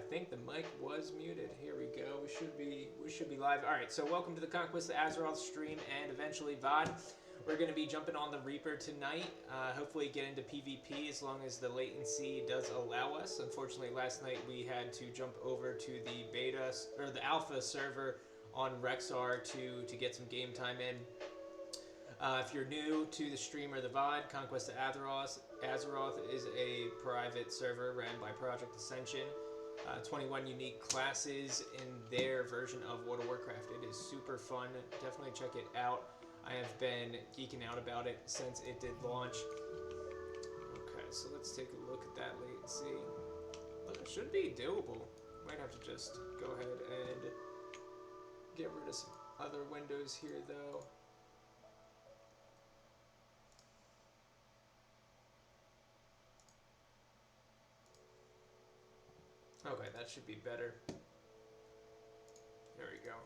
think the mic was muted. Here we go. We should be live. All right. So welcome to the Conquest of Azeroth stream and eventually VOD. We're going to be jumping on the Reaper tonight. Hopefully get into PvP as long as the latency does allow us. Unfortunately, last night we had to jump over to the beta or the alpha server on Rexar to get some game time in. If you're new to the stream or the VOD, Conquest of Azeroth is a private server ran by Project Ascension. 21 unique classes in their version of World of Warcraft. It is super fun. Definitely check it out. I have been geeking out about it since it did launch. Okay, so let's take a look at that latency. Look, it should be doable. Might have to just go ahead and get rid of some other windows here, though. Okay, that should be better. There we go.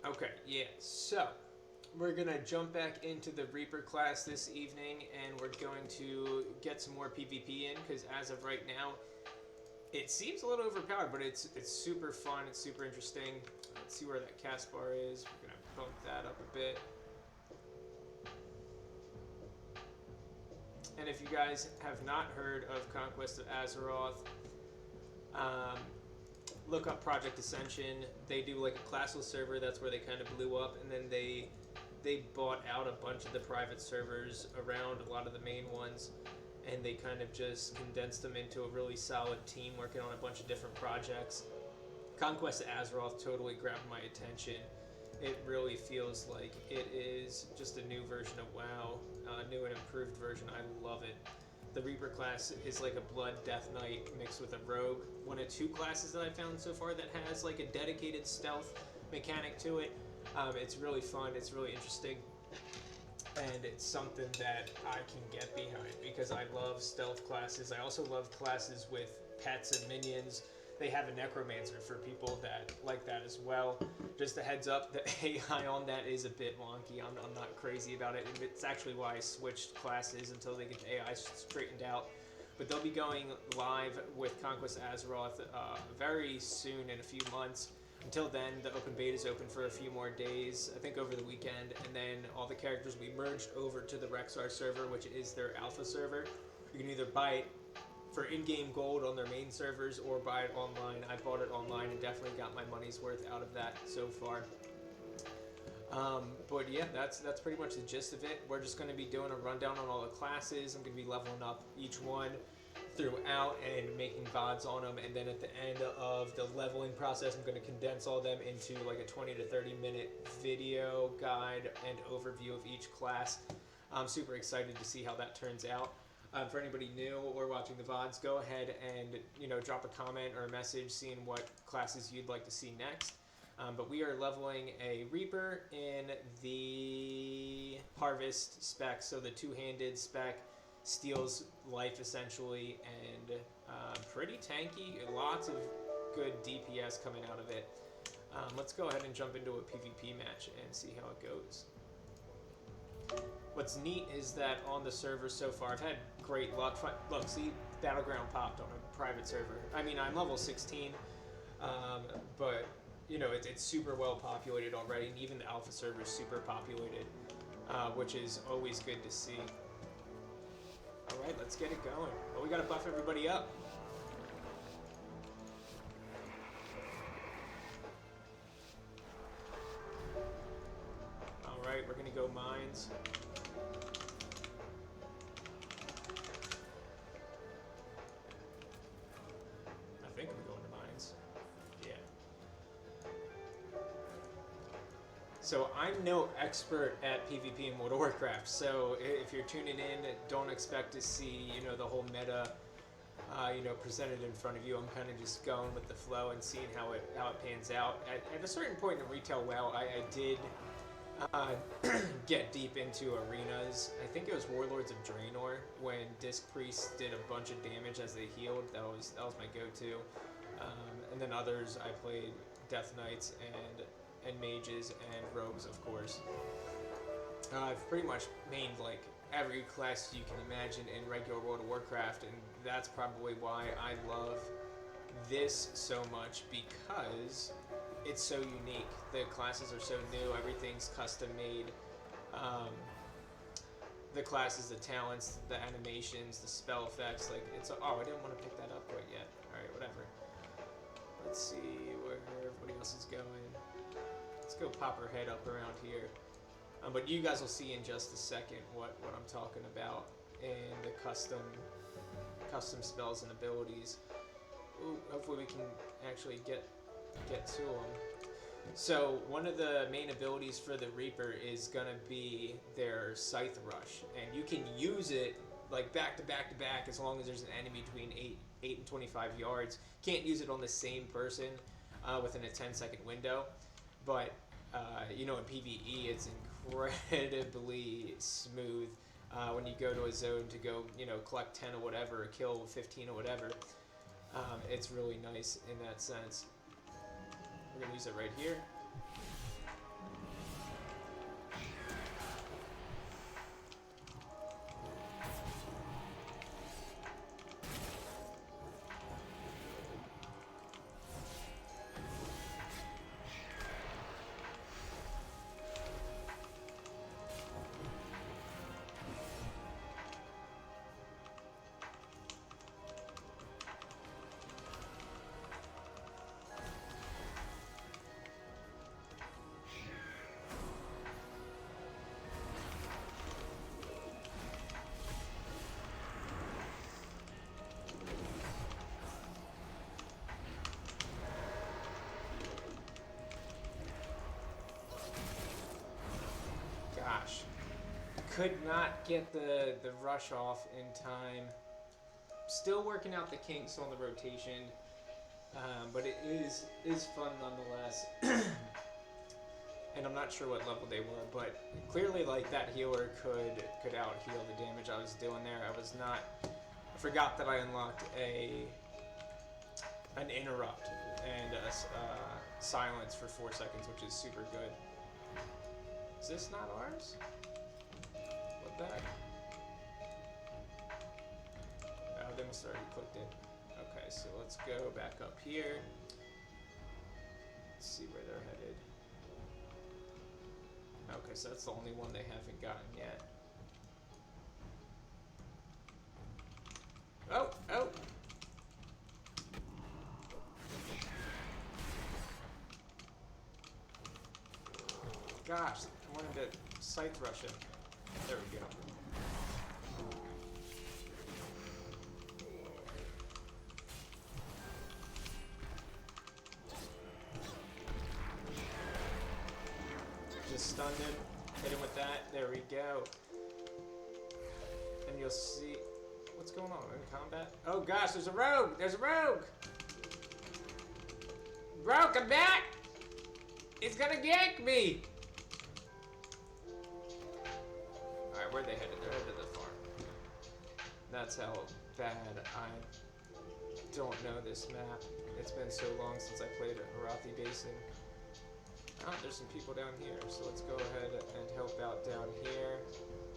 Okay, yeah, so we're going to jump back into the Reaper class this evening, and we're going to get some more PvP in, because as of right now, it seems a little overpowered, but it's super fun, it's super interesting. Let's see where that cast bar is. We're going to bump that up a bit. And if you guys have not heard of Conquest of Azeroth, look up Project Ascension. They do like a classless server. That's where they kind of blew up, and then they bought out a bunch of the private servers around a lot of the main ones, and they kind of just condensed them into a really solid team working on a bunch of different projects. Conquest of Azeroth totally grabbed my attention. It really feels like it is just a new version of WoW, a new and improved version. I love it. The Reaper class is like a Blood Death Knight mixed with a Rogue. One of two classes that I found so far that has like a dedicated stealth mechanic to it. It's really fun, it's really interesting, and it's something that I can get behind because I love stealth classes. I also love classes with pets and minions. They have a Necromancer for people that like that as well. Just a heads up, the AI on that is a bit wonky. I'm not crazy about it. It's actually why I switched classes until they get the AI straightened out. But they'll be going live with Conquest Azeroth very soon, in a few months. Until then, the open beta is open for a few more days, I think over the weekend, and then all the characters will be merged over to the Rexar server, which is their alpha server. You can either buy it for in-game gold on their main servers or buy it online. I bought it online and definitely got my money's worth out of that so far. But yeah, that's pretty much the gist of it. We're just going to be doing a rundown on all the classes. I'm going to be leveling up each one throughout and making VODs on them, and then at the end of the leveling process, I'm going to condense all them into like a 20 to 30 minute video guide and overview of each class. I'm super excited to see how that turns out. For anybody new or watching the VODs, go ahead and drop a comment or a message seeing what classes you'd like to see next. But we are leveling a Reaper in the Harvest spec, so the two-handed spec steals life essentially, and pretty tanky. Lots of good DPS coming out of it. Let's go ahead and jump into a PvP match and see how it goes. What's neat is that on the server so far, I've had great luck. Look, see, Battleground popped on a private server. I mean, I'm level 16, but it's super well populated already, and even the alpha server is super populated, which is always good to see. All right, let's get it going. Well, we got to buff everybody up. All right, we're going to go mines. I think I'm going to mines. Yeah. So I'm no expert at PvP in World of Warcraft, so if you're tuning in, don't expect to see, the whole meta, presented in front of you. I'm kind of just going with the flow and seeing how it pans out. At a certain point in retail WoW, I did get deep into arenas. I think it was Warlords of Draenor when Disc Priests did a bunch of damage as they healed. That was my go-to. And then others, I played Death Knights and mages and rogues, of course. I've pretty much mained like every class you can imagine in regular World of Warcraft, and that's probably why I love this so much because it's so unique. The classes are so new. Everything's custom made. The classes, the talents, the animations, the spell effects. Like it's. Oh, I didn't want to pick that up quite yet. All right, whatever. Let's see where everybody else is going. Let's go pop her head up around here. But you guys will see in just a second what I'm talking about and the custom spells and abilities. Ooh, hopefully we can actually get to them. So one of the main abilities for the Reaper is gonna be their Scythe Rush, and you can use it like back to back to back as long as there's an enemy between 8 and 25 yards. Can't use it on the same person within a 10-second window, but you know, in PvE it's incredibly smooth when you go to a zone to go, you know, collect 10 or whatever, or kill 15 or whatever. It's really nice in that sense. We're gonna use it right here. Gosh, could not get the rush off in time. Still working out the kinks on the rotation, but it is fun nonetheless. And I'm not sure what level they were, but clearly like that healer could out heal the damage I was doing there. I forgot that I unlocked an interrupt and a silence for 4 seconds, which is super good. Is this not ours? What the heck? Oh, they must have already clicked it. Okay, so let's go back up here. Let's see where they're headed. Okay, so that's the only one they haven't gotten yet. Oh, oh! Gosh, I wanted to Scythe rush him. There we go. Just stunned him. Hit him with that. There we go. And you'll see... What's going on in combat? Oh gosh, there's a rogue! There's a rogue! Bro, come back! He's gonna gank me! Alright, where are they headed? They're headed to the farm. That's how bad I don't know this map. It's been so long since I played at Arathi Basin. Oh, there's some people down here, so let's go ahead and help out down here.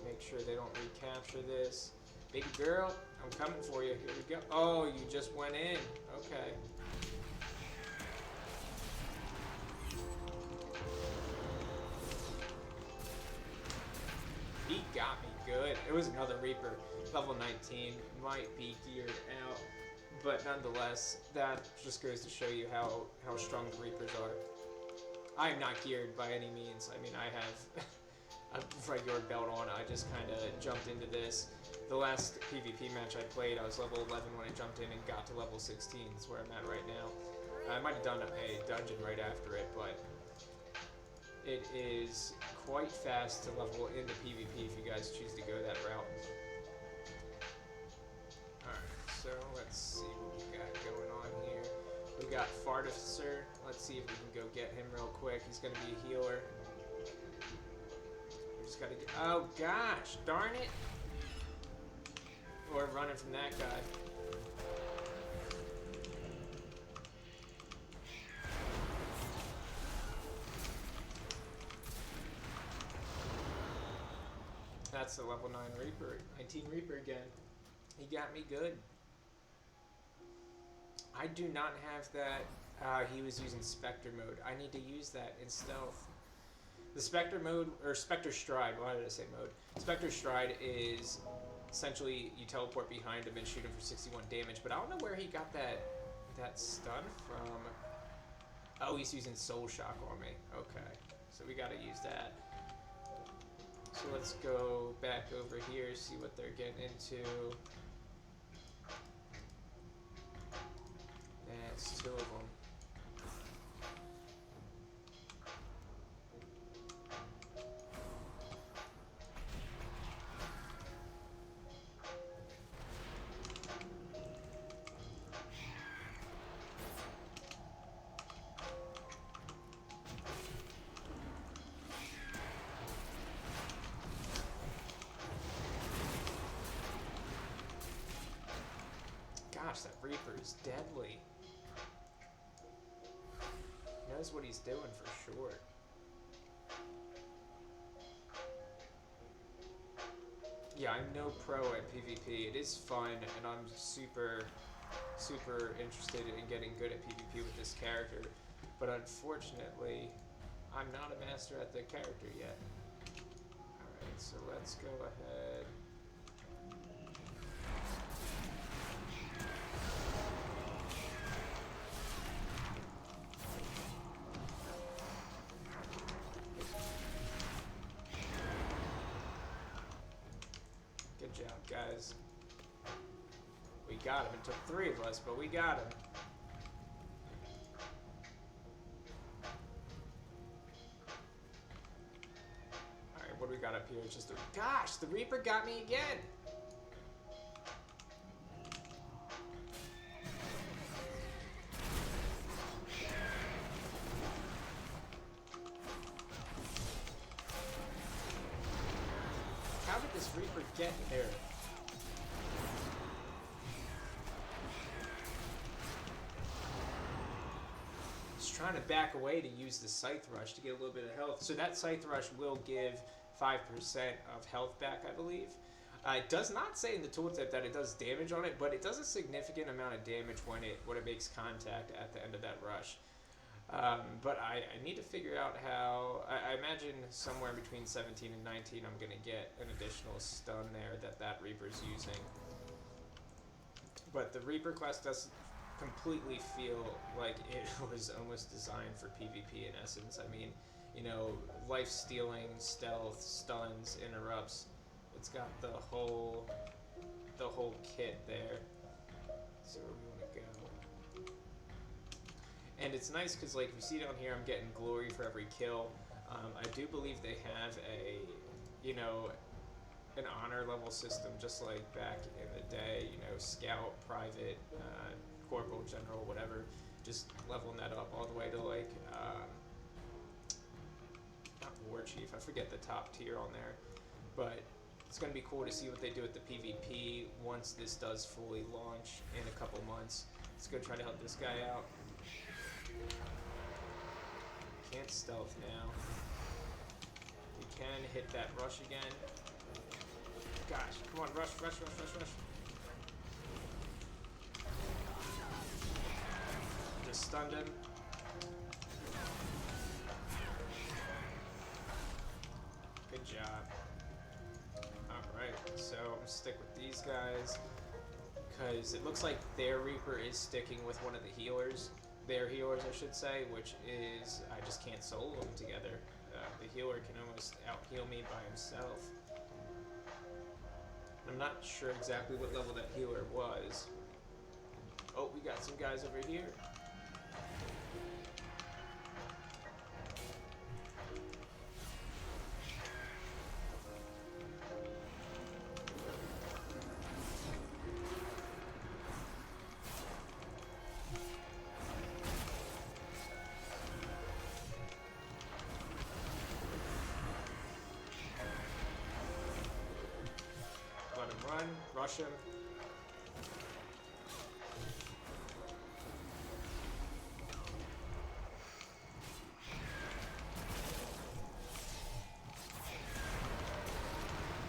Make sure they don't recapture this. Baby girl, I'm coming for you. Here we go. Oh, you just went in. Okay. He got me good. It was another Reaper, level 19. Might be geared out, but nonetheless, that just goes to show you how strong the Reapers are. I am not geared by any means. I mean, I have a regular belt on. I just kind of jumped into this. The last PvP match I played, I was level 11 when I jumped in and got to level 16. That's where I'm at right now. I might have done a dungeon right after it, but it is quite fast to level into PvP if you guys choose to go that route. Alright, so let's see what we got going on here. We got Farticer. Let's see if we can go get him real quick. He's going to be a healer. We just got to get... Oh, gosh. Darn it. We're running from that guy. That's the level 9 Reaper. 19 Reaper again. He got me good. I do not have that. He was using Spectre mode. I need to use that in stealth. The Spectre mode, or Spectre Stride, why did I say mode? Spectre Stride is essentially you teleport behind him and shoot him for 61 damage, but I don't know where he got that stun from. Oh, he's using Soul Shock on me. Okay, so we gotta use that. So let's go back over here, see what they're getting into. That's 2 of them. Gosh, that Reaper is deadly. He knows what he's doing for sure. Yeah, I'm no pro at PvP. It is fun, and I'm super interested in getting good at PvP with this character. But unfortunately, I'm not a master at the character yet. Alright, so let's go ahead. Good job, guys. We got him. It took 3 of us, but we got him. Alright, what do we got up here? It's just a... Gosh, the Reaper got me again! How did this Reaper get here? Just trying to back away to use the Scythe Rush to get a little bit of health. So that Scythe Rush will give 5% of health back, I believe. It does not say in the tooltip that it does damage on it, but it does a significant amount of damage when it makes contact at the end of that rush. But I need to figure out how... I imagine somewhere between 17 and 19 I'm going to get an additional stun there that Reaper's using. But the Reaper class does completely feel like it was almost designed for PvP in essence. I mean, you know, life stealing, stealth, stuns, interrupts. It's got the whole kit there. So where we want to go. And it's nice because, like, you see down here, I'm getting glory for every kill. I do believe they have a, you know, an honor level system, just like back in the day. You know, scout, private, corporal, general, whatever. Just leveling that up all the way to like, not war chief. I forget the top tier on there, but it's going to be cool to see what they do with the PvP once this does fully launch in a couple months. Let's go try to help this guy out. Can't stealth now. We can hit that rush again. Gosh, come on, rush, rush, rush, rush, rush. Just stunned him. Good job. Alright, so I'm gonna stick with these guys because it looks like their Reaper is sticking with one of the healers. Their healers, I should say, which is, I just can't solo them together. The healer can almost out-heal me by himself. I'm not sure exactly what level that healer was. Oh, we got some guys over here. Let him run, rush him.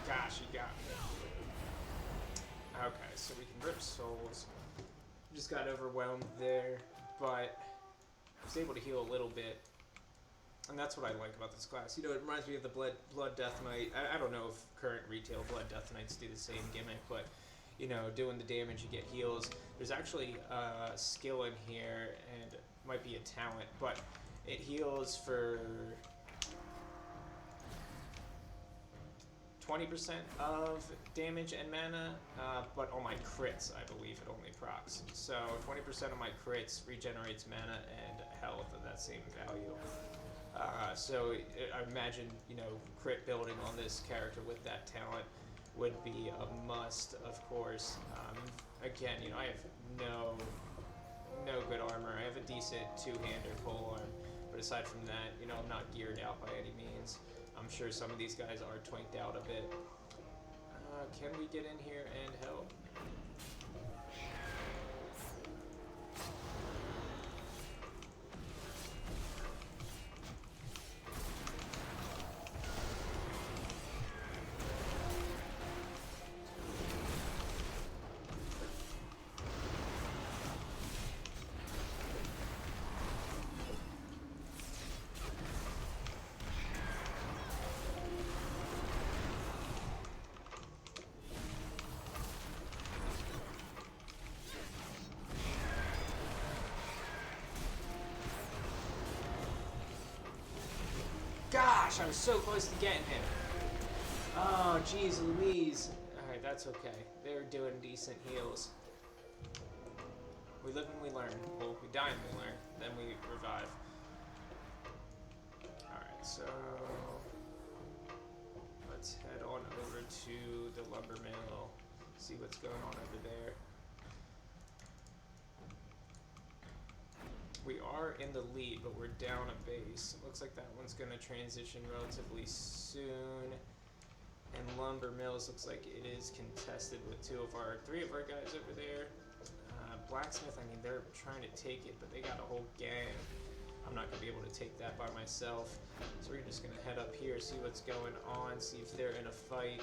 Gosh, he got me. Okay, so we can rip souls. Just got overwhelmed there, but I was able to heal a little bit. And that's what I like about this class. You know, it reminds me of the Blood Death Knight. I don't know if current retail Blood Death Knights do the same gimmick, but, you know, doing the damage, you get heals. There's actually a skill in here, and it might be a talent, but it heals for 20% of damage and mana, but on my crits, I believe it only procs. So 20% of my crits regenerates mana and health of that same value. So I imagine, you know, crit building on this character with that talent would be a must, of course. Again, you know, I have no good armor. I have a decent two-hander polearm, but aside from that, you know, I'm not geared out by any means. I'm sure some of these guys are twinked out a bit. Can we get in here and help? Gosh, I was so close to getting him. Oh, jeez Louise. Alright, that's okay. They're doing decent heals. We live and we learn. Well, we die and we learn. Then we revive. Alright, so let's head on over to the lumber mill. See what's going on over there. We are in the lead, but we're down a base. It looks like that one's going to transition relatively soon. And Lumber Mills looks like it is contested with three of our guys over there. Blacksmith, I mean, they're trying to take it, but they got a whole gang. I'm not going to be able to take that by myself. So we're just going to head up here, see what's going on, see if they're in a fight,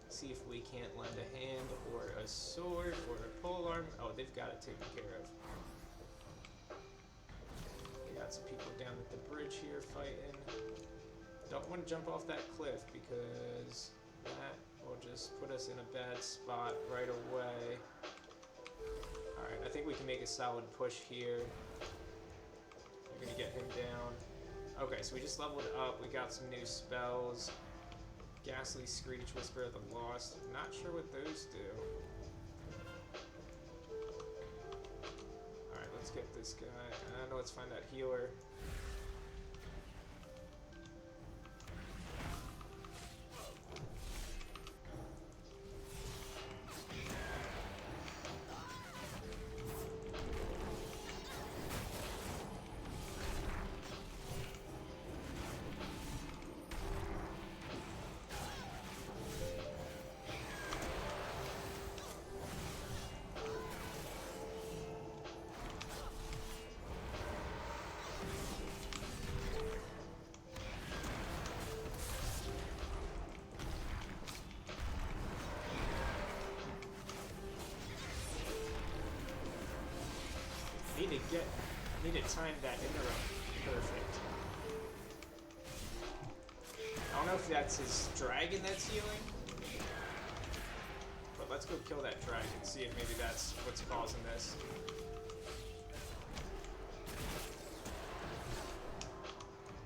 see if we can't lend a hand or a sword or a polearm. Oh, they've got it taken care of. Got some people down at the bridge here fighting. Don't want to jump off that cliff because that will just put us in a bad spot right away. Alright, I think we can make a solid push here. We're going to get him down. Okay, so we just leveled up. We got some new spells. Ghastly Screech, Whisper of the Lost. Not sure what those do. Let's get this guy. I know, let's find that healer. Need to time that interim perfect. I don't know if that's his dragon that's healing, but let's go kill that dragon, see if maybe that's what's causing this.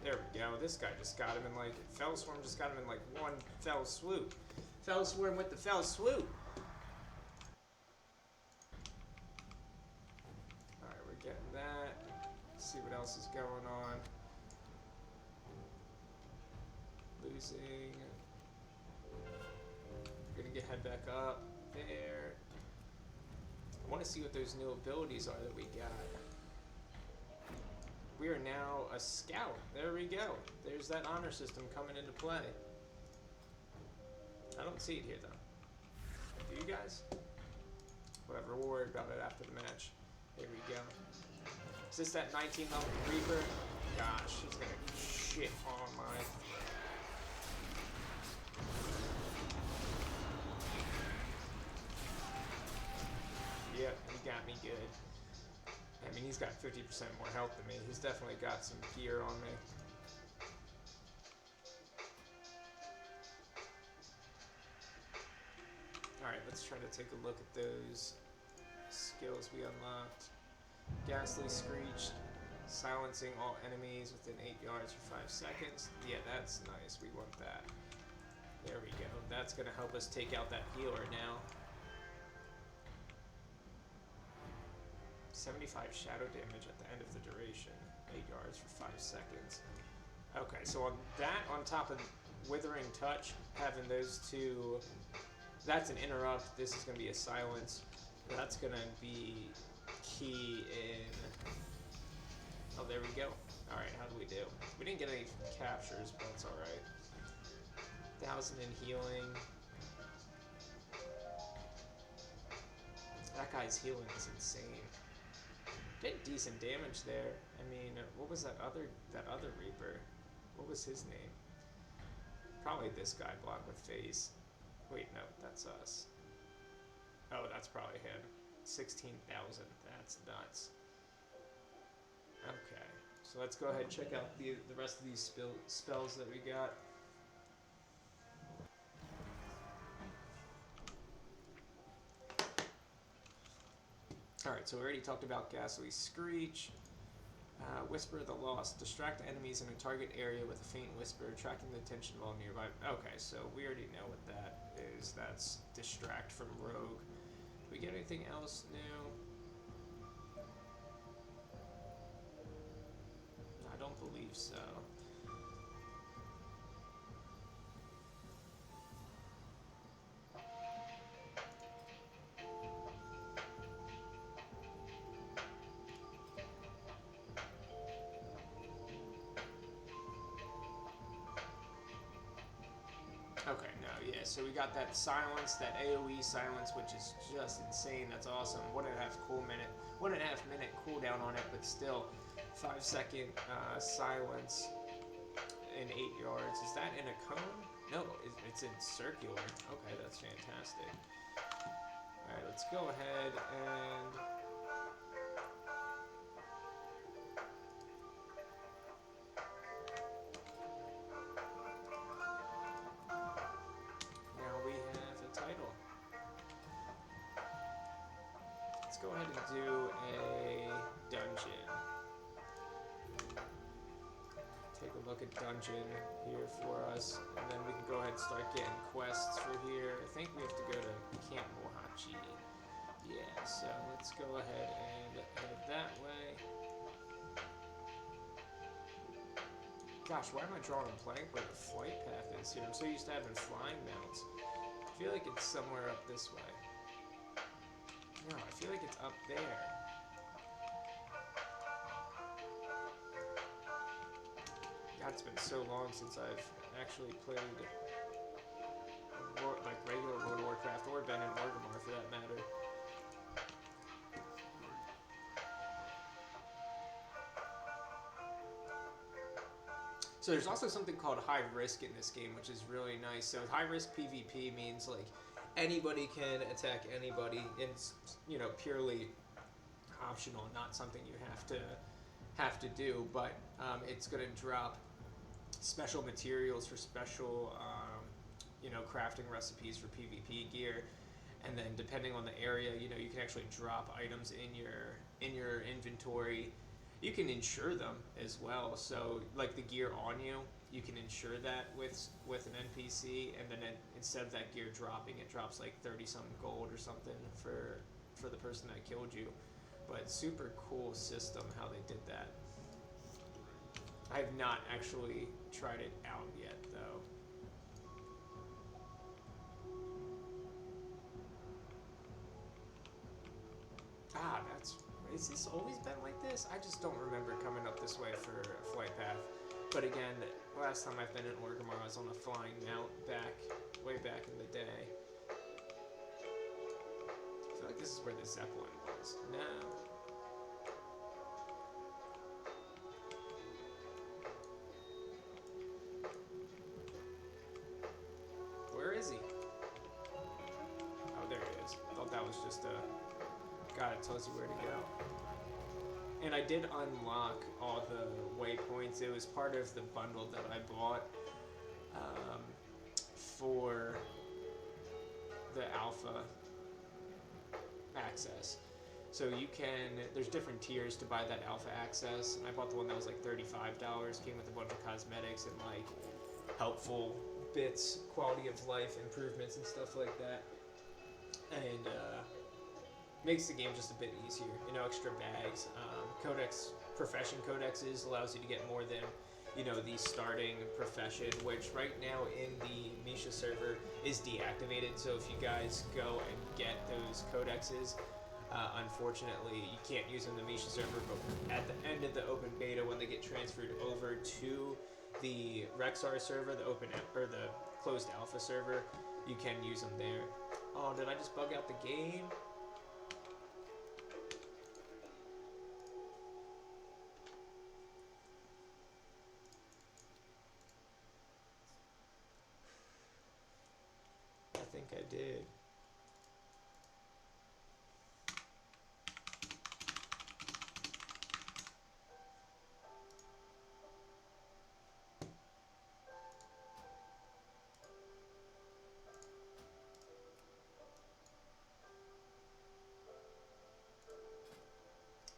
There we go. This guy just got him in like Fellswarm just got him in like one fell swoop. Fellswarm with the fell swoop. Getting that. Let's see what else is going on. Losing. We're gonna head back up there. I want to see what those new abilities are that we got. We are now a scout. There we go. There's that honor system coming into play. I don't see it here though. Do you guys? Whatever, we'll worry about it after the match. There we go. Is this that 19 level Reaper? Gosh, he's gonna shit on my... Yep, he got me good. he's got 50% more health than me. He's definitely got some gear on me. Alright, let's try to take a look at those skills we unlocked. Ghastly Screech, silencing all enemies within 8 yards for 5 seconds. Yeah, that's nice. We want that. There we go. That's going to help us take out that healer now. 75 shadow damage at the end of the duration. 8 yards for 5 seconds. Okay, so on that, on top of Withering Touch, having those two, that's an interrupt. This is going to be a silence. That's going to be key in... Oh, there we go. Alright, how do we do? We didn't get any captures, but it's alright. 1,000 in healing. That guy's healing is insane. Did decent damage there. I mean, what was that other Reaper? What was his name? Probably this guy, Block with Face. Wait, no, that's us. Oh, that's probably him. 16,000. That's nuts. Okay, so let's go ahead and check out the rest of these spells that we got. Alright, so we already talked about Ghastly Screech. Whisper of the Lost. Distract enemies in a target area with a faint whisper, attracting the attention of all nearby. Okay, so we already know what that is. That's Distract from Rogue. Did we get anything else new? I don't believe so. Okay, no, yeah, so we got that silence, that AoE silence, which is just insane. That's awesome. 1.5 minute cooldown on it, but still 5 second silence in 8 yards. Is that in a cone? No, it's in circular. Okay, that's fantastic. Alright, let's go ahead and... Let's go ahead and do a dungeon. Take a look at dungeon here for us, and then we can go ahead and start getting quests for here. I think we have to go to Camp Mohachi. Yeah, so let's go ahead and head that way. Gosh, why am I drawing a blank where the flight path is here? I'm so used to having flying mounts. I feel like it's somewhere up this way. No, I feel like it's up there. God, it's been so long since I've actually played like regular World of Warcraft or been in Orgrimmar for that matter. So there's also something called high risk in this game, which is really nice. So high risk PvP means like anybody can attack anybody. It's, you know, purely optional, not something you have to do. But it's going to drop special materials for special, you know, crafting recipes for PvP gear. And then depending on the area, you know, you can actually drop items in your inventory. You can insure them as well. So like the gear on you, you can insure that with an NPC, and then instead of that gear dropping, it drops like 30-something gold or something for the person that killed you. But super cool system how they did that. I have not actually tried it out yet though. Ah, has this always been like this? I just don't remember coming up this way for a flight path. But again, last time I've been in Orgrimmar, I was on a flying mount way back in the day. I feel like this is where the Zeppelin was. No. Where is he? Oh, there he is. I thought that was just a... God, it tells you where to go. And I did unlock all the waypoints. It was part of the bundle that I bought for the alpha access. So you can, there's different tiers to buy that alpha access. I bought the one that was like $35, came with a bunch of cosmetics and like helpful bits, quality of life improvements and stuff like that. And makes the game just a bit easier. You know, extra bags. Codex, profession codexes allows you to get more than, you know, the starting profession, which right now in the Misha server is deactivated. So if you guys go and get those codexes, unfortunately, you can't use them in the Misha server, but at the end of the open beta, when they get transferred over to the Rexar server, the open or the closed alpha server, you can use them there. Oh, did I just bug out the game? I think I did.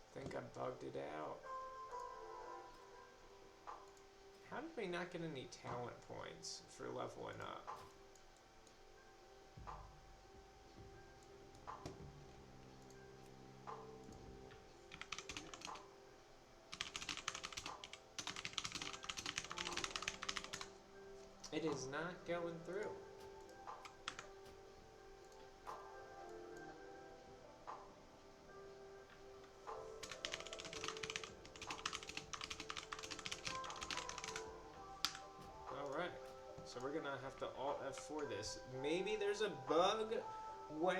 I think I bugged it out. How did we not get any talent points for leveling up? It is not going through. Alright, so we're gonna have to Alt F4 this. Maybe there's a bug when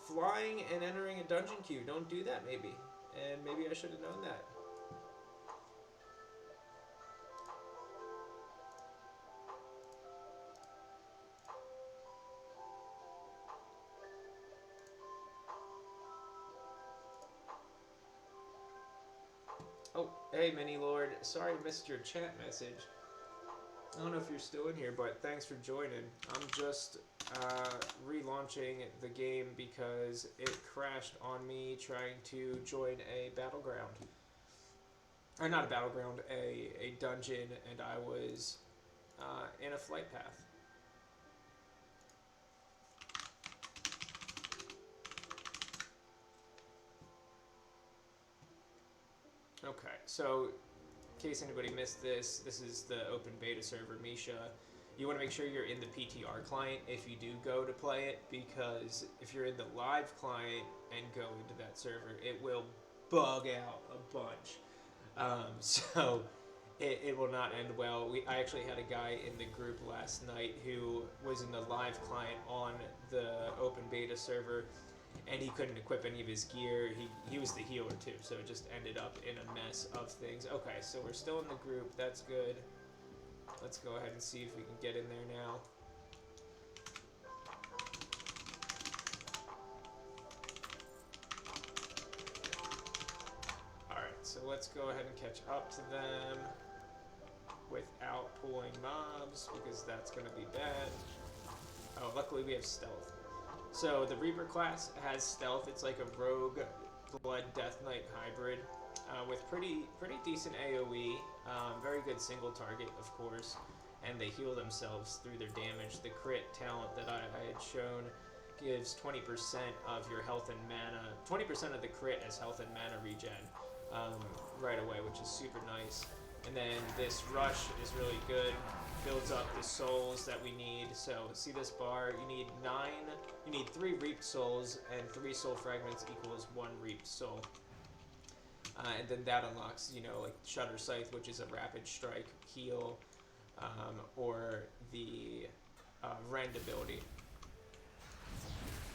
flying and entering a dungeon queue. Don't do that, maybe. And maybe I should have known that. Oh, hey, Mini Lord. Sorry I missed your chat message. I don't know if you're still in here, but thanks for joining. I'm just relaunching the game because it crashed on me trying to join a battleground. Or not a battleground, a dungeon, and I was in a flight path. Okay, so in case anybody missed this, this is the open beta server, Misha. You want to make sure you're in the PTR client if you do go to play it, because if you're in the live client and go into that server, it will bug out a bunch. So it will not end well. I actually had a guy in the group last night who was in the live client on the open beta server, and he couldn't equip any of his gear. He was the healer too, so it just ended up in a mess of things. Okay, so we're still in the group. That's good. Let's go ahead and see if we can get in there now. Alright, so let's go ahead and catch up to them without pulling mobs, because that's going to be bad. Oh, luckily we have stealth. So the Reaper class has stealth. It's like a rogue blood death knight hybrid with pretty decent AoE, very good single target, of course, and they heal themselves through their damage. The crit talent that I had shown gives 20% of your health and mana, 20% of the crit as health and mana regen right away, which is super nice. And then this rush is really good. Builds up the souls that we need. So see this bar, you need 3 reaped souls, and 3 soul fragments equals 1 reaped soul. And then that unlocks, you know, like Shutter Scythe, which is a rapid strike heal, or the Rend ability.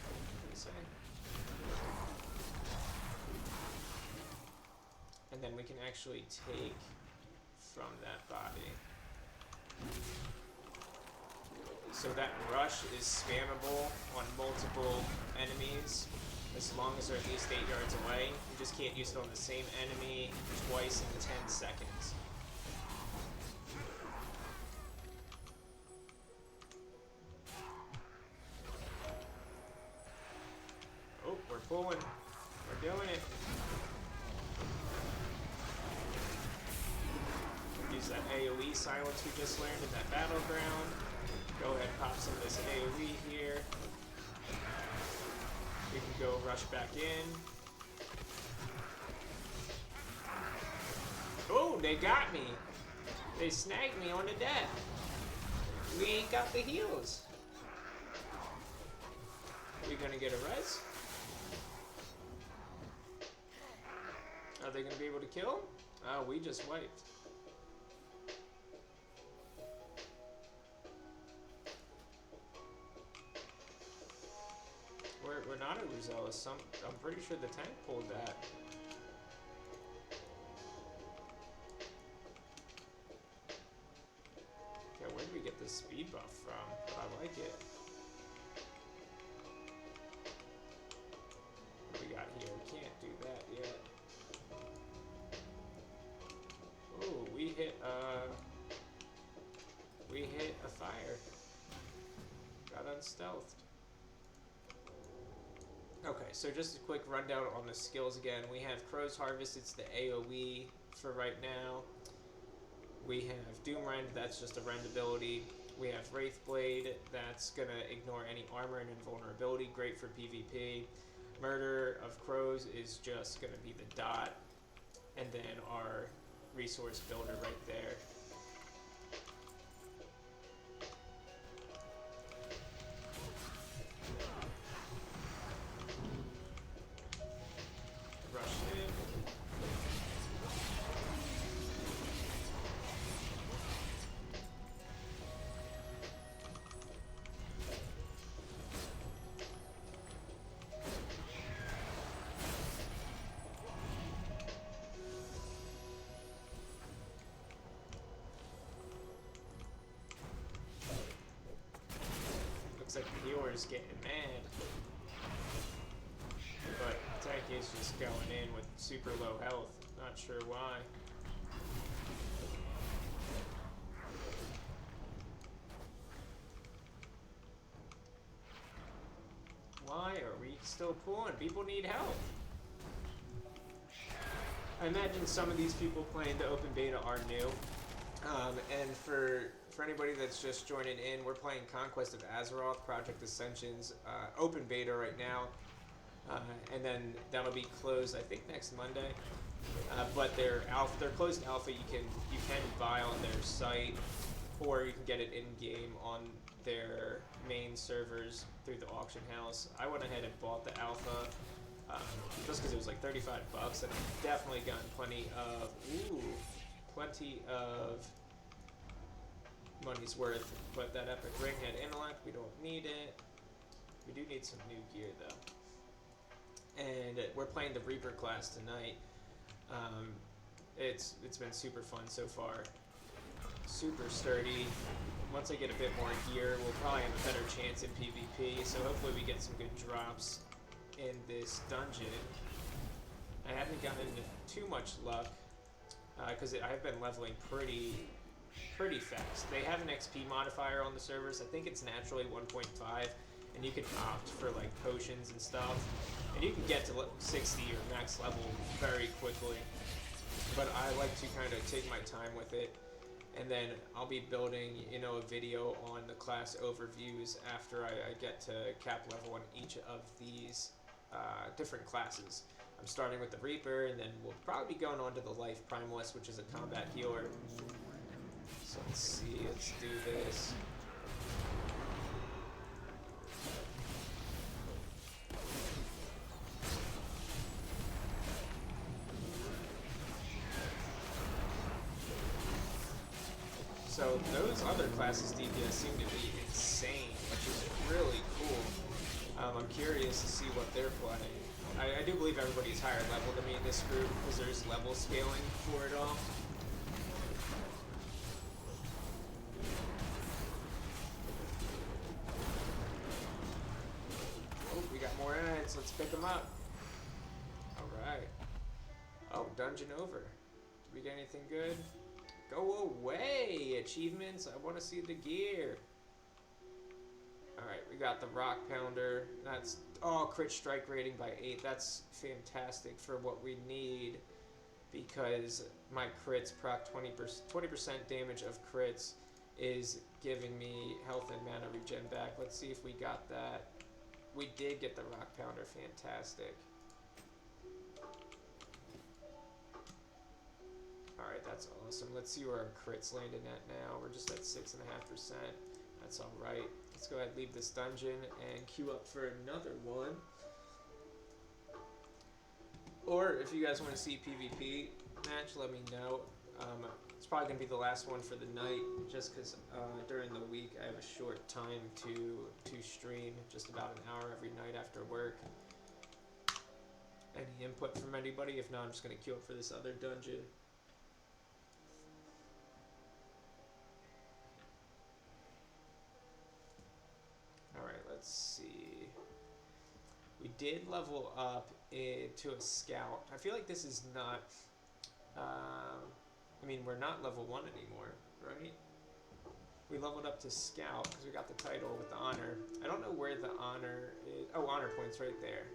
What do you say? And then we can actually take from that body. So that rush is spammable on multiple enemies, as long as they're at least 8 yards away. You just can't use it on the same enemy twice in 10 seconds. Oh, we're pulling. We're doing it. Use that AoE silence we just learned in that battleground. Go ahead, pop some of this AoE here. We can go rush back in. Oh, they got me. They snagged me on the death. We ain't got the heals. We gonna get a res? Are they gonna be able to kill? Oh, we just wiped. We're not overzealous. I'm pretty sure the tank pulled that. Yeah, where did we get this speed buff from? I like it. What do we got here? We can't do that yet. Oh, we hit a fire. Got unstealthed. Okay, so just a quick rundown on the skills again. We have Crow's Harvest, it's the AoE for right now. We have Doom Rend, that's just a rend ability. We have Wraith Blade, that's going to ignore any armor and invulnerability, great for PvP. Murder of Crows is just going to be the dot, and then our resource builder right there. Looks like the healer's getting mad. But tank is just going in with super low health. Not sure why. Why are we still pulling? People need help. I imagine some of these people playing the open beta are new. And for anybody that's just joining in, we're playing Conquest of Azeroth, Project Ascension's open beta right now. And then that'll be closed, I think, next Monday. But their closed alpha you can buy on their site, or you can get it in game on their main servers through the auction house. I went ahead and bought the alpha just because it was like $35, and I've definitely gotten plenty of money's worth. But that epic ring had intellect, we don't need it. We do need some new gear though. And we're playing the Reaper class tonight. It's been super fun so far. Super sturdy. Once I get a bit more gear, we'll probably have a better chance in PvP. So hopefully we get some good drops in this dungeon. I haven't gotten into too much luck because I've been leveling pretty fast. They have an XP modifier on the servers. I think it's naturally 1.5, and you can opt for like potions and stuff, and you can get to 60 or max level very quickly. But I like to kind of take my time with it, and then I'll be building, a video on the class overviews after I get to cap level on each of these different classes. I'm starting with the Reaper, and then we'll probably be going on to the Life Primalist, which is a combat healer. So let's see, let's do this. So those other classes DPS seem to be insane, which is really cool. I'm curious to see what they're playing. I do believe everybody's higher level than me in this group because there's level scaling for it all. Oh, we got more ads. Let's pick them up. Alright. Oh, dungeon over. Did we get anything good? Go away! Achievements, I want to see the gear. Alright, we got the Rock Pounder. That's, oh, crit strike rating by 8. That's fantastic for what we need. Because my crits proc 20% damage of crits is giving me health and mana regen back. Let's see if we got that. We did get the Rock Pounder. Fantastic. Alright, that's awesome. Let's see where our crits landing at now. We're just at 6.5%. That's alright. Let's go ahead and leave this dungeon and queue up for another one. Or if you guys want to see PvP match, let me know. It's probably going to be the last one for the night, just because during the week I have a short time to stream, just about an hour every night after work. Any input from anybody? If not, I'm just going to queue up for this other dungeon. Alright, let's see. We did level up to a scout. I feel like this is not... I mean, we're not level 1 anymore, right? We leveled up to scout because we got the title with the honor. I don't know where the honor is. Oh, honor points right there.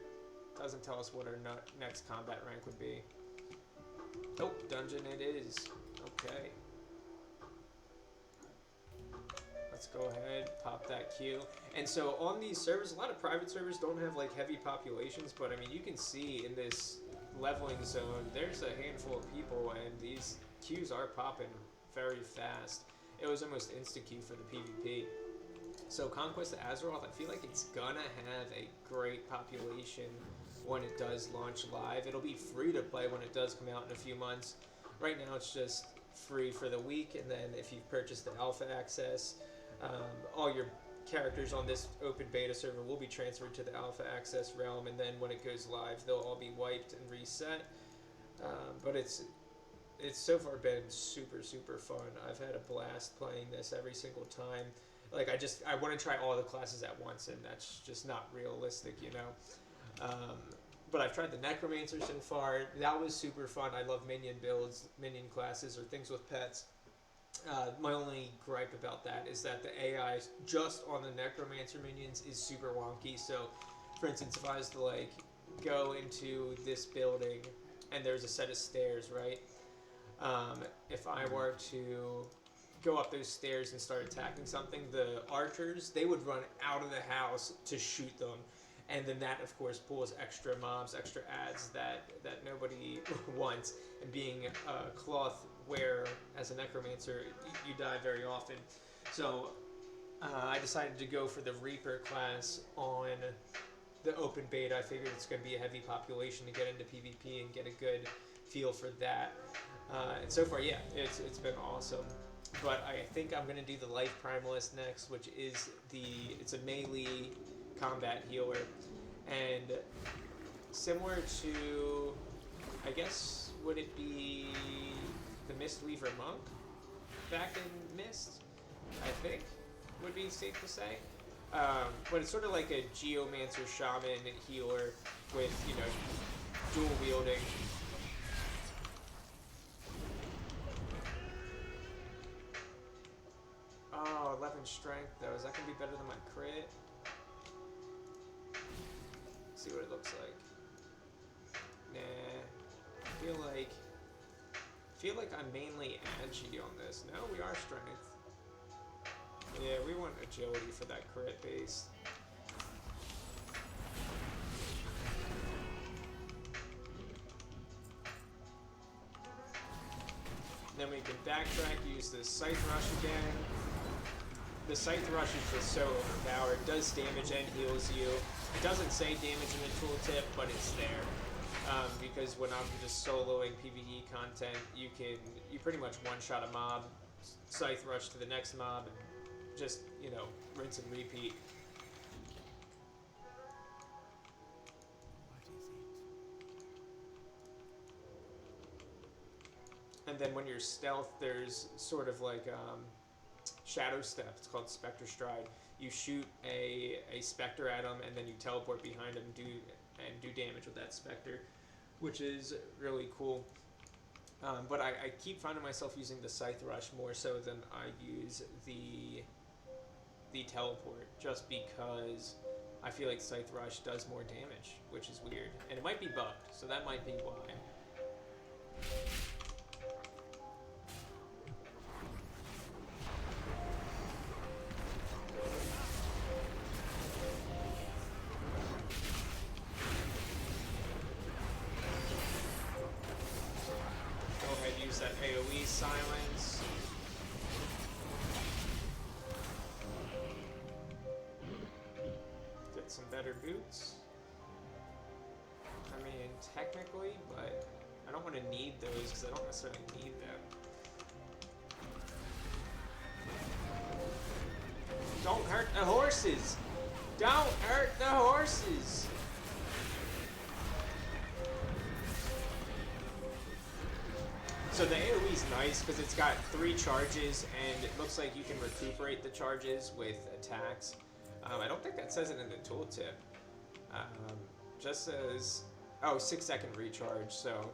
Doesn't tell us what our next combat rank would be. Oh, dungeon it is. Okay. Let's go ahead, pop that queue. And so on these servers, a lot of private servers don't have like heavy populations, but I mean, you can see in this leveling zone, there's a handful of people, and these queues are popping very fast. It was almost insta queue for the PvP. So Conquest of Azeroth, I feel like it's gonna have a great population when it does launch live. It'll be free to play when it does come out in a few months. Right now it's just free for the week, and then if you've purchased the alpha access, all your characters on this open beta server will be transferred to the alpha access realm, and then when it goes live they'll all be wiped and reset. But it's so far been super fun. I've had a blast playing this every single time. Like I want to try all the classes at once, and that's just not realistic, you know. But I've tried the Necromancer so far. That was super fun. I love minion builds, minion classes, or things with pets. My only gripe about that is that the AI just on the Necromancer minions is super wonky. So, for instance, if I was to like go into this building and there's a set of stairs, right? If I were to go up those stairs and start attacking something, the archers, they would run out of the house to shoot them. And then that, of course, pulls extra mobs, extra ads that nobody wants. And being a cloth wearer as a Necromancer, you die very often. So I decided to go for the Reaper class on the open beta. I figured it's going to be a heavy population to get into PvP and get a good feel for that. And so far, yeah, it's been awesome. But I think I'm going to do the Life Primalist next, which is it's a melee combat healer, and similar to, I guess, would it be the Mistweaver Monk back in Mist? I think would be safe to say. But it's sort of like a Geomancer Shaman healer with, you know, dual wielding. Oh, 11 strength though. Is that gonna be better than my crit? See what it looks like. Nah. I feel like I'm mainly agi on this. No, we are strength. Yeah, we want agility for that crit base. Then we can backtrack, use the Scythe Rush again. The Scythe Rush is just so overpowered. It does damage and heals you. It doesn't say damage in the tooltip, but it's there. Because when I'm just soloing PvE content, you pretty much one-shot a mob, Scythe Rush to the next mob, and just, you know, rinse and repeat. And then when you're stealth, there's sort of like Shadow Step. It's called Spectre Stride. You shoot a Spectre at them, and then you teleport behind them, do and do damage with that Spectre, which is really cool. But I keep finding myself using the Scythe Rush more so than I use the teleport, just because I feel like Scythe Rush does more damage, which is weird. And it might be bugged, so that might be why. Go ahead, use that AoE silence. Get some better boots. I mean, technically, but I don't want to need those because I don't necessarily need them. Don't hurt the horses! Don't hurt the horses! So the AoE is nice because it's got 3 charges and it looks like you can recuperate the charges with attacks. I don't think that says it in the tooltip. Just says, oh, 6-second recharge, so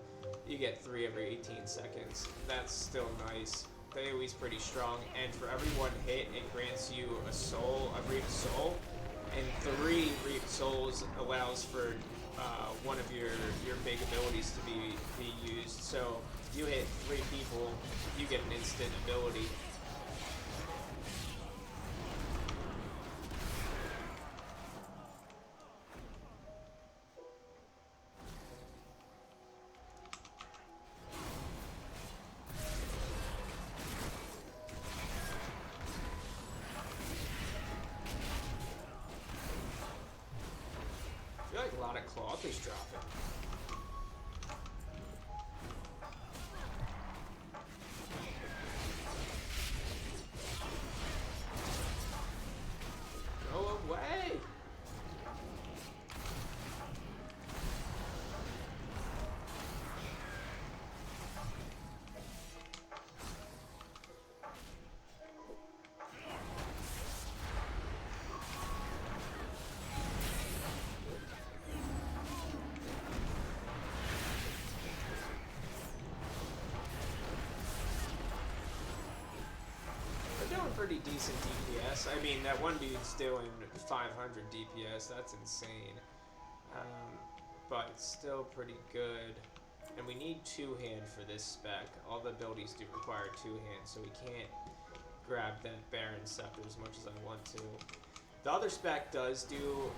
you get 3 every 18 seconds. That's still nice. The AoE is pretty strong, and for every 1 hit, it grants you a soul, a reaped soul, and 3 reaped souls allows for one of your big abilities to be used. So if you hit 3 people, you get an instant ability. I feel like a lot of cloth is dropping. Go away! Pretty decent DPS. I mean, that one dude's doing 500 DPS. That's insane. But it's still pretty good. And we need 2-hand for this spec. All the abilities do require 2-hand, so we can't grab that Baron Scepter as much as I want to. The other spec does do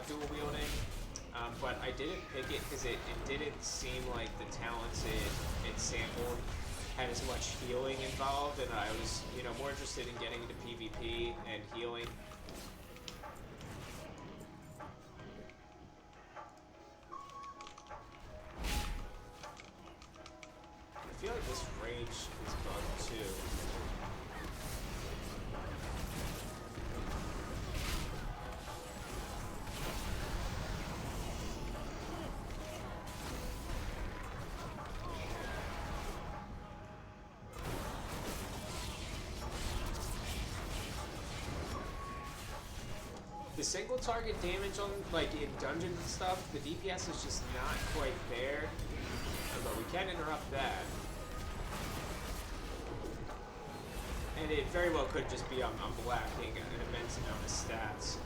dual wielding, but I didn't pick it because it didn't seem like the talents it sampled had as much healing involved, and I was, more interested in getting into PvP and healing. I feel like this rage is bugged too. The single target damage on, in dungeons and stuff, the DPS is just not quite there, but we can interrupt that. And it very well could just be I'm blacking an immense amount of stats.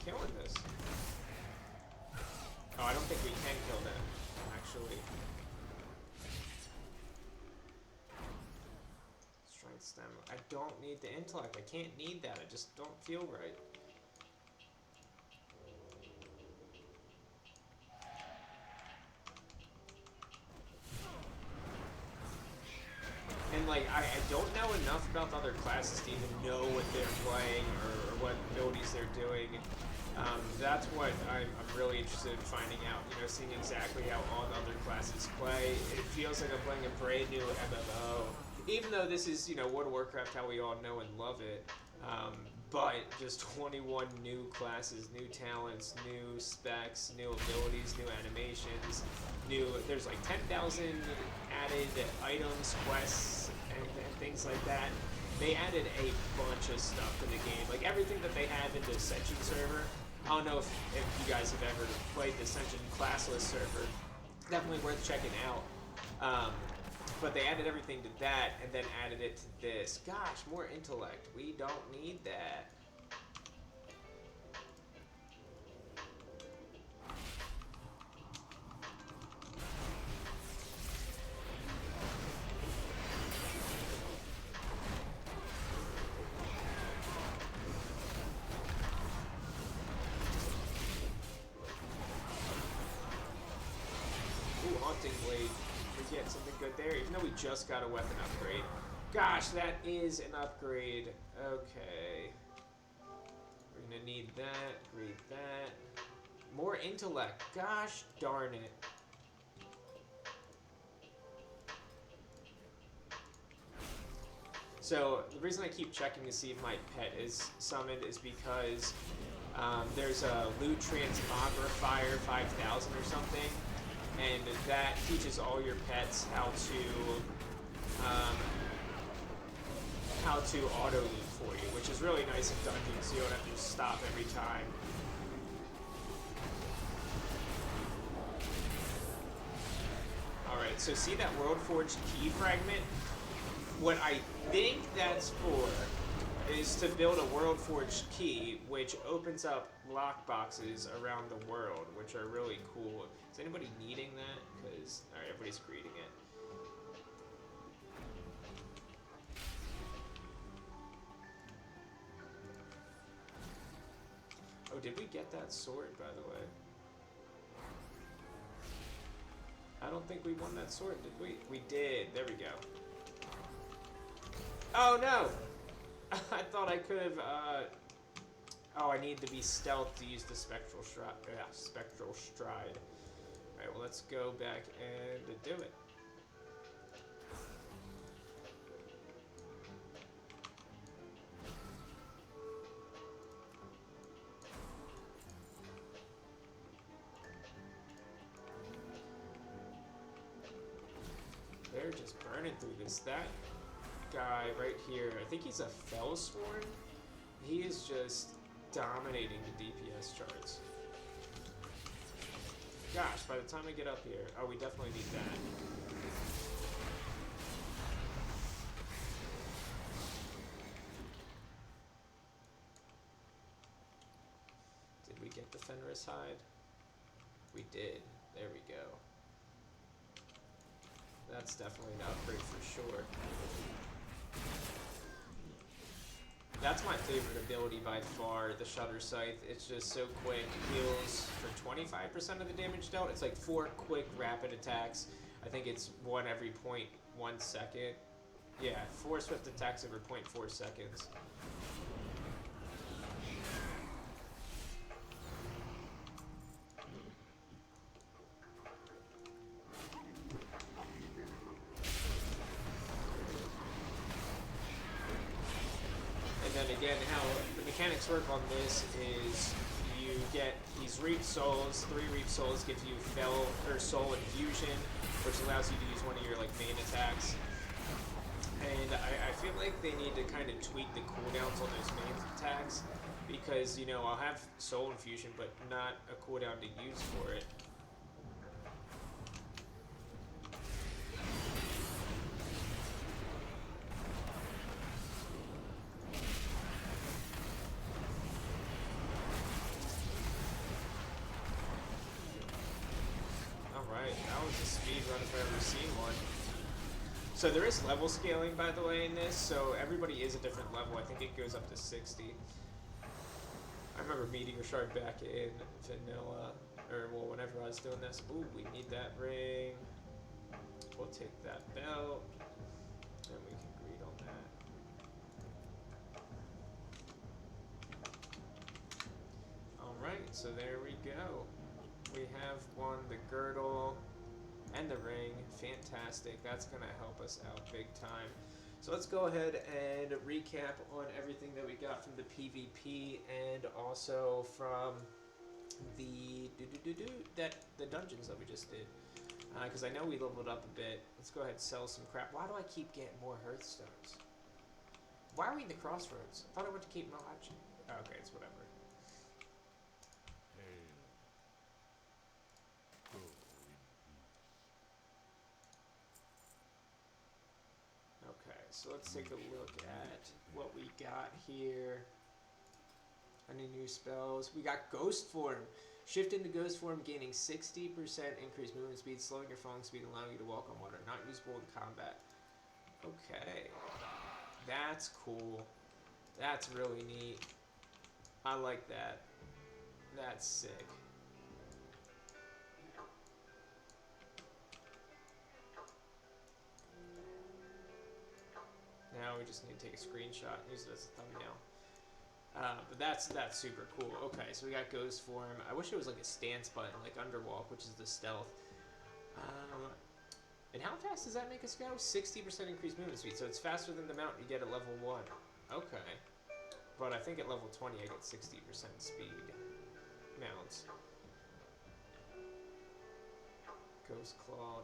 Killing this. Oh, I don't think we can kill them, actually. Strength stem. I don't need the intellect. I can't need that. I just don't feel right. And I don't know enough about the other classes to even know what they're playing or what abilities they're doing. That's what I'm really interested in finding out, seeing exactly how all the other classes play. It feels like I'm playing a brand new MMO, even though this is, World of Warcraft, how we all know and love it. But just 21 new classes, new talents, new specs, new abilities, new animations, there's like 10,000 added items, quests, and things like that. They added a bunch of stuff to the game, like everything that they have in the Ascension server. I don't know if you guys have ever played the Ascension classless server. Definitely worth checking out. But they added everything to that and then added it to this. Gosh, more intellect. We don't need that. Ooh, Haunting Blade. We get something good there, even though we just got a weapon upgrade. Gosh, that is an upgrade. Okay. We're gonna need that, read that. More intellect. Gosh darn it. So, the reason I keep checking to see if my pet is summoned is because there's a loot transmogrifier 5000 or something, and that teaches all your pets how to auto loot for you, which is really nice in dungeons, so you don't have to just stop every time. Alright, so see that World Forged key fragment? What I think that's for is to build a World Forged key, which opens up lockboxes around the world, which are really cool. Is anybody needing that? Because, alright, everybody's creating it. Oh, did we get that sword, by the way? I don't think we won that sword, did we? We did. There we go. Oh, no! I thought I could have, Oh, I need to be stealth to use the Spectral Stride. Yeah, Spectral Stride. Alright, well, let's go back and do it. They're just burning through this. That guy right here, I think he's a Fellsworn. He is just dominating the DPS charts. Gosh, by the time I get up here, oh, we definitely need that. Did we get the Fenris hide? We did. There we go. That's definitely an upgrade for sure. That's my favorite ability by far, the Shutter Scythe. It's just so quick. Heals for 25% of the damage dealt. It's like 4 quick rapid attacks. I think it's 1 every 0.1 second. Yeah, 4 swift attacks every 0.4 seconds. Again, how the mechanics work on this is you get these Reap Souls. 3 Reap Souls gives you Soul Infusion, which allows you to use one of your main attacks. And I feel like they need to kind of tweak the cooldowns on those main attacks because, you know, I'll have Soul Infusion, but not a cooldown to use for it. If I've ever seen one. So there is level scaling, by the way, in this, so everybody is a different level. I think it goes up to 60. I remember Meteor Shard back in vanilla, or well, whenever I was doing this. Ooh, we need that ring. We'll take that belt, and we can greed on that. Alright, so there we go. We have won the girdle and the ring. Fantastic. That's going to help us out big time. So let's go ahead and recap on everything that we got from the PvP and also from the the dungeons that we just did. Because I know we leveled up a bit. Let's go ahead and sell some crap. Why do I keep getting more Hearthstones? Why are we in the crossroads? I thought I went to keep Malachi. Oh, okay, it's whatever. Okay, so let's take a look at what we got here. Any new spells? We got Ghost Form. Shift into Ghost Form, gaining 60% increased movement speed, slowing your falling speed, allowing you to walk on water. Not usable in combat. Okay. That's cool. That's really neat. I like that. That's sick. Now we just need to take a screenshot and use it as a thumbnail. But that's super cool. Okay, so we got Ghost Form. I wish it was like a stance button, like Underwalk, which is the stealth. And how fast does that make us go? 60% increased movement speed, so it's faster than the mount you get at level 1. Okay. But I think at level 20 I get 60% speed mounts. Ghost Claw,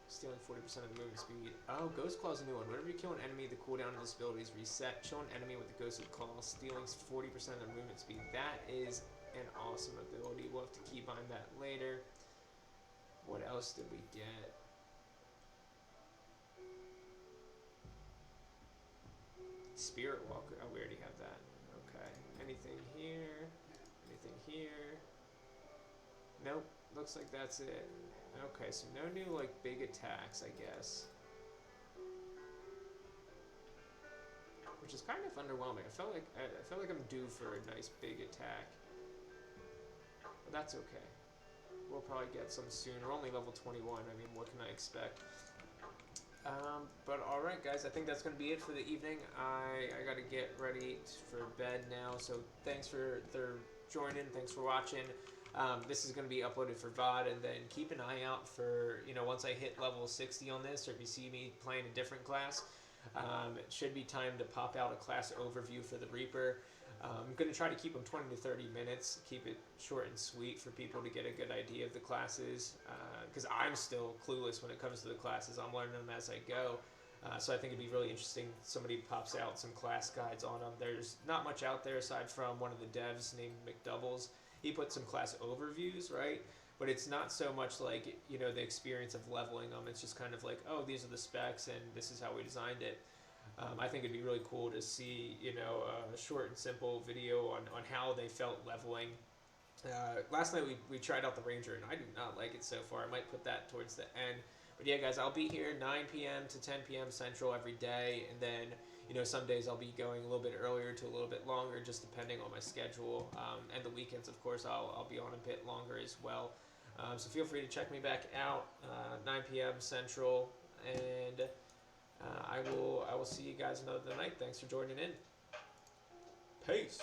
stealing 40% of the movement speed. Oh, Ghost Claw's a new one. Whenever you kill an enemy, the cooldown of this ability is reset. Kill an enemy with the Ghosted Claw, stealing 40% of their movement speed. That is an awesome ability. We'll have to keybind that later. What else did we get? Spirit Walker. Oh, we already have that. Okay. Anything here? Anything here? Nope. Looks like that's it. Okay, so no new, like, big attacks, I guess. Which is kind of underwhelming. I felt like I'm due for a nice big attack. But that's okay. We'll probably get some soon. We're only level 21. I mean, what can I expect? But alright, guys, I think that's going to be it for the evening. I got to get ready for bed now, so thanks for joining. Thanks for watching. This is going to be uploaded for VOD, and then keep an eye out for, once I hit level 60 on this, or if you see me playing a different class, it should be time to pop out a class overview for the Reaper. I'm going to try to keep them 20 to 30 minutes, keep it short and sweet for people to get a good idea of the classes, because I'm still clueless when it comes to the classes. I'm learning them as I go, so I think it'd be really interesting if somebody pops out some class guides on them. There's not much out there aside from one of the devs named McDoubles. He put some class overviews, right? But it's not so much like, the experience of leveling them. It's just kind of like, oh, these are the specs and this is how we designed it. I think it'd be really cool to see, a short and simple video on how they felt leveling. Last night we tried out the Ranger, and I do not like it so far. I might put that towards the end. But yeah, guys, I'll be here 9 p.m. to 10 p.m. Central every day, and then some days I'll be going a little bit earlier to a little bit longer, just depending on my schedule. And the weekends, of course, I'll be on a bit longer as well. So feel free to check me back out 9 p.m. Central, and I will see you guys another night. Thanks for joining in. Peace.